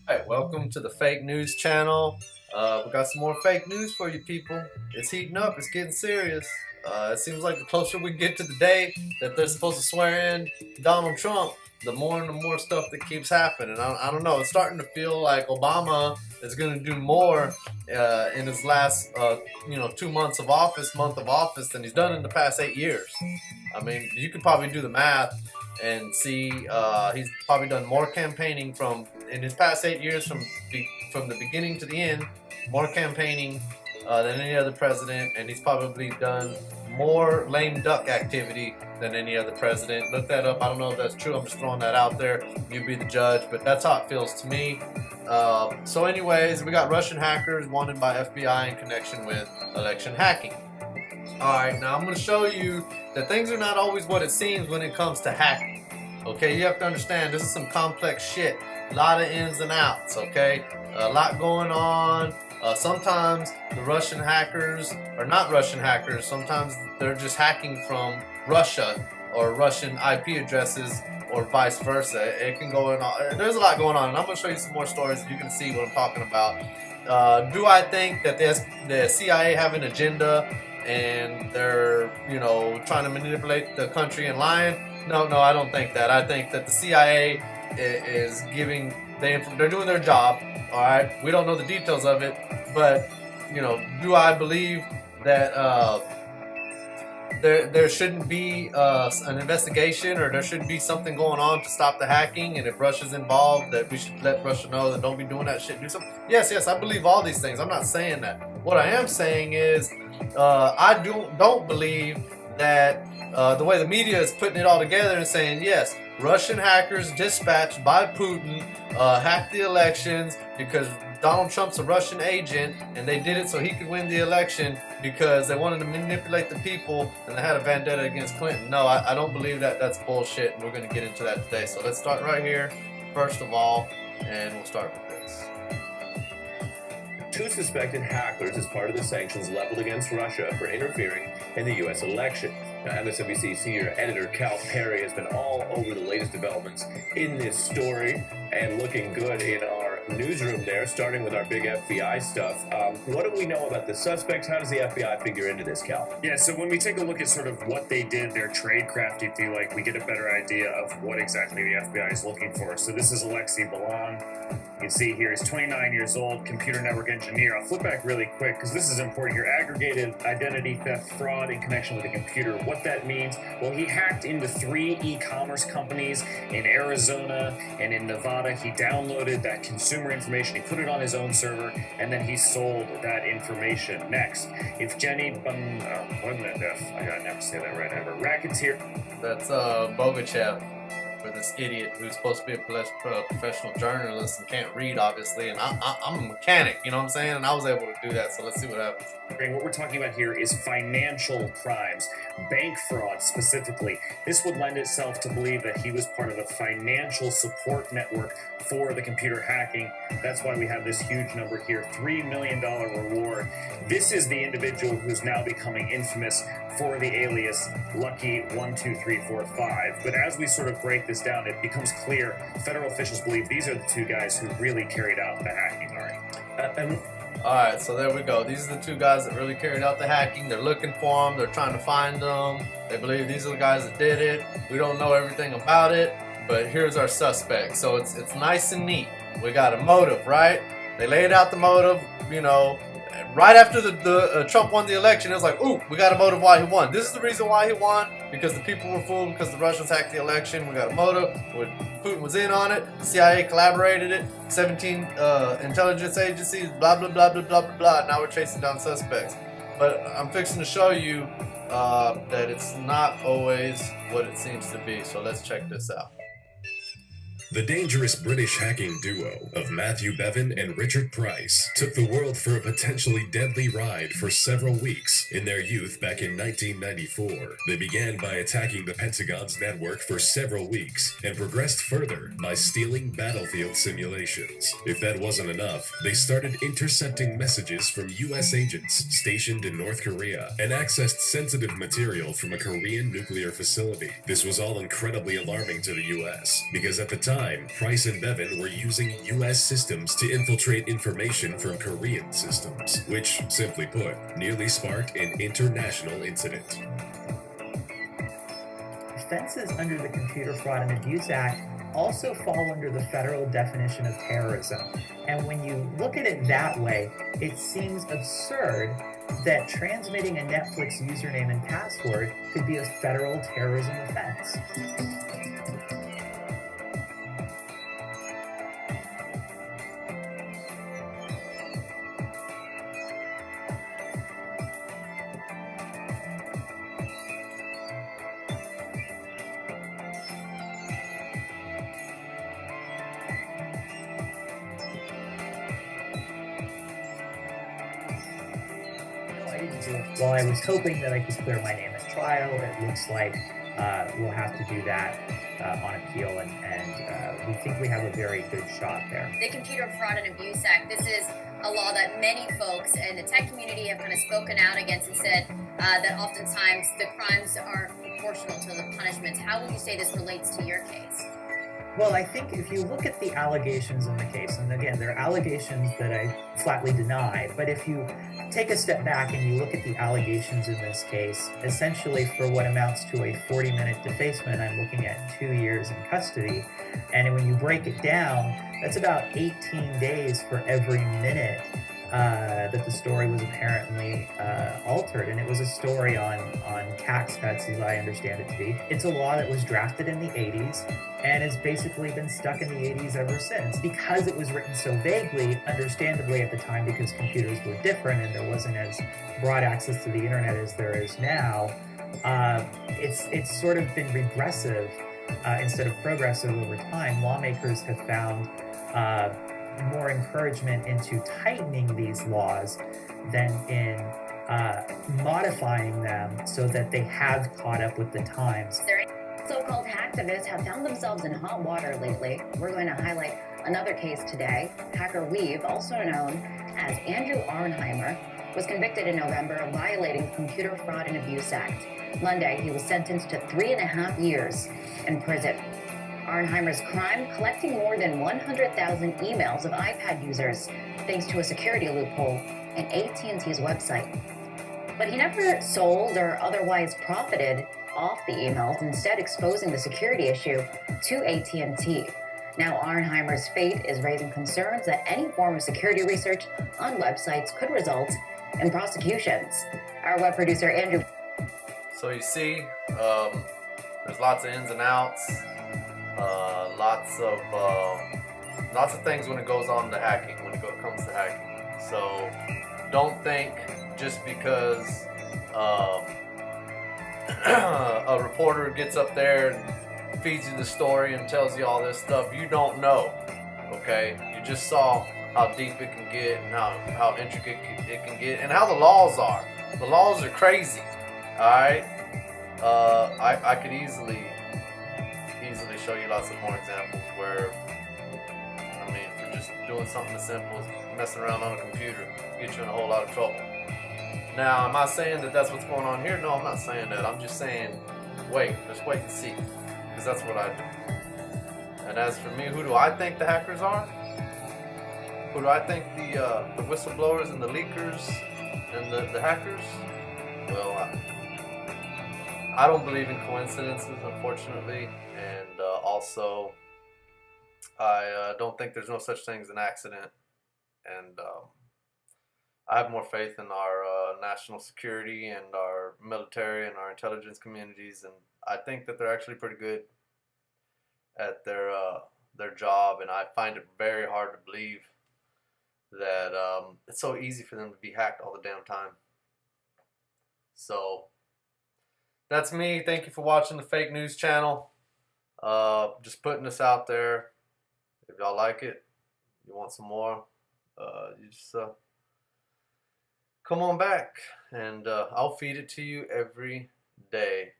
All right, welcome to the fake news channel. We got some more fake news for you people. It's heating up. It's getting serious. It seems like the closer we get to the day that they're supposed to swear in Donald Trump, the more and the more stuff that keeps happening. I don't know. It's starting to feel like Obama is going to do more in his last, 2 months of office, month of office, than he's done in the past 8 years. I mean, you could probably do the math and see he's probably done more campaigning from in his past 8 years from the beginning to the end, more campaigning than any other president, and he's probably done more lame duck activity than any other president. Look that up. I don't know if that's true. I'm just throwing that out there. You be the judge, but that's how it feels to me. So anyways, we got Russian hackers wanted by FBI in connection with election hacking. Alright, now I'm going to show you that things are not always what it seems when it comes to hacking. Okay, you have to understand this is some complex shit. A lot of ins and outs, okay? A lot going on. Sometimes the Russian hackers are not Russian hackers. Sometimes they're just hacking from Russia or Russian IP addresses or vice versa. It can go on. There's a lot going on, and I'm going to show you some more stories so you can see what I'm talking about. Do I think that the CIA have an agenda and they're, trying to manipulate the country and lying? No, I don't think that. I think that the CIA is giving they're doing their job. All right, we don't know the details of it, but do I believe that there shouldn't be an investigation, or there shouldn't be something going on to stop the hacking? And if Russia's involved, that we should let Russia know that don't be doing that shit. Do something. Yes, I believe all these things. I'm not saying that. What I am saying is, I don't believe that the way the media is putting it all together and saying, yes, Russian hackers dispatched by Putin hacked the elections because Donald Trump's a Russian agent, and they did it so he could win the election because they wanted to manipulate the people and they had a vendetta against Clinton. No, I don't believe that. That's bullshit, and we're going to get into that today. So let's start right here, first of all, and we'll start with this. Two suspected hackers as part of the sanctions leveled against Russia for interfering in the U.S. election. Now, MSNBC senior editor Cal Perry has been all over the latest developments in this story and looking good in our newsroom there, starting with our big FBI stuff. What do we know about the suspects? How does the FBI figure into this, Cal? Yeah, so when we take a look at sort of what they did, their tradecraft, you feel like we get a better idea of what exactly the FBI is looking for. So this is Alexei Balan. You can see here he's 29 years old, computer network engineer. I'll flip back really quick because this is important here. Aggravated identity theft fraud in connection with a computer. What that means? Well, he hacked into 3 e-commerce companies in Arizona and in Nevada. He downloaded that consumer information, he put it on his own server, and then he sold that information. Next, if Jenny I gotta never say that right ever. Racketeer. That's Bogachev, for this idiot who's supposed to be a professional journalist and can't read, obviously, and I'm a mechanic, you know what I'm saying? And I was able to do that, so let's see what happens. What we're talking about here is financial crimes, bank fraud specifically. This would lend itself to believe that he was part of a financial support network for the computer hacking. That's why we have this huge number here, $3 million reward. This is the individual who's now becoming infamous for the alias Lucky12345. But as we sort of break this down, it becomes clear federal officials believe these are the 2 guys who really carried out the hacking. Alright, so there we go. These are the 2 guys that really carried out the hacking. They're looking for them. They're trying to find them. They believe these are the guys that did it. We don't know everything about it, but here's our suspect. So it's nice and neat. We got a motive, right? They laid out the motive, right after the Trump won the election. It was like, ooh, we got a motive why he won. This is the reason why he won, because the people were fooled, because the Russians hacked the election. We got a motive. Putin was in on it. The CIA collaborated it. 17 intelligence agencies, blah, blah, blah, blah, blah, blah, blah. Now we're chasing down suspects. But I'm fixing to show you that it's not always what it seems to be. So let's check this out. The dangerous British hacking duo of Matthew Bevan and Richard Price took the world for a potentially deadly ride for several weeks in their youth back in 1994. They began by attacking the Pentagon's network for several weeks and progressed further by stealing battlefield simulations. If that wasn't enough, they started intercepting messages from U.S. agents stationed in North Korea and accessed sensitive material from a Korean nuclear facility. This was all incredibly alarming to the U.S. because at the time, time, Price and Bevan were using US systems to infiltrate information from Korean systems, which, simply put, nearly sparked an international incident. Offenses under the Computer Fraud and Abuse Act also fall under the federal definition of terrorism. And when you look at it that way, it seems absurd that transmitting a Netflix username and password could be a federal terrorism offense. While I was hoping that I could clear my name at trial, it looks like we'll have to do that on appeal, and we think we have a very good shot there. The Computer Fraud and Abuse Act, this is a law that many folks in the tech community have kind of spoken out against and said that oftentimes the crimes aren't proportional to the punishments. How would you say this relates to your case? Well, I think if you look at the allegations in the case, and again, they're allegations that I flatly deny, but if you take a step back and you look at the allegations in this case, essentially for what amounts to a 40-minute defacement, I'm looking at 2 years in custody. And when you break it down, that's about 18 days for every minute that the story was apparently altered. And it was a story on tax cuts, as I understand it to be. It's a law that was drafted in the 80s and has basically been stuck in the 80s ever since. Because it was written so vaguely, understandably at the time, because computers were different and there wasn't as broad access to the internet as there is now, it's sort of been regressive instead of progressive over time. Lawmakers have found more encouragement into tightening these laws than in modifying them so that they have caught up with the times. So-called hacktivists have found themselves in hot water lately. We're going to highlight another case today. Hacker Weave, also known as Andrew Arnheimer, was convicted in November of violating the Computer Fraud and Abuse Act. Monday, he was sentenced to 3.5 years in prison. Arnheimer's crime, collecting more than 100,000 emails of iPad users thanks to a security loophole in AT&T's website. But he never sold or otherwise profited off the emails, instead exposing the security issue to AT&T. Now Arnheimer's fate is raising concerns that any form of security research on websites could result in prosecutions. Our web producer, Andrew. So you see, there's lots of ins and outs, lots of things when it goes on to hacking, when it comes to hacking. So don't think just because a reporter gets up there and feeds you the story and tells you all this stuff, you don't know, okay? You just saw how deep it can get and how intricate it can get and how the laws are. The laws are crazy, alright? I could easily show you lots of more examples where, I mean, for just doing something as simple as messing around on a computer, get you in a whole lot of trouble. Now, am I saying that that's what's going on here? No, I'm not saying that. I'm just saying, just wait and see, because that's what I do. And as for me, who do I think the hackers are? Who do I think the whistleblowers and the leakers and the hackers? Well, I don't believe in coincidences, unfortunately, and also I don't think there's no such thing as an accident, and I have more faith in our national security and our military and our intelligence communities, and I think that they're actually pretty good at their job, and I find it very hard to believe that it's so easy for them to be hacked all the damn time. So that's me. Thank you for watching the Fake News Channel. Just putting this out there. If y'all like it, you want some more, you just come on back, and I'll feed it to you every day.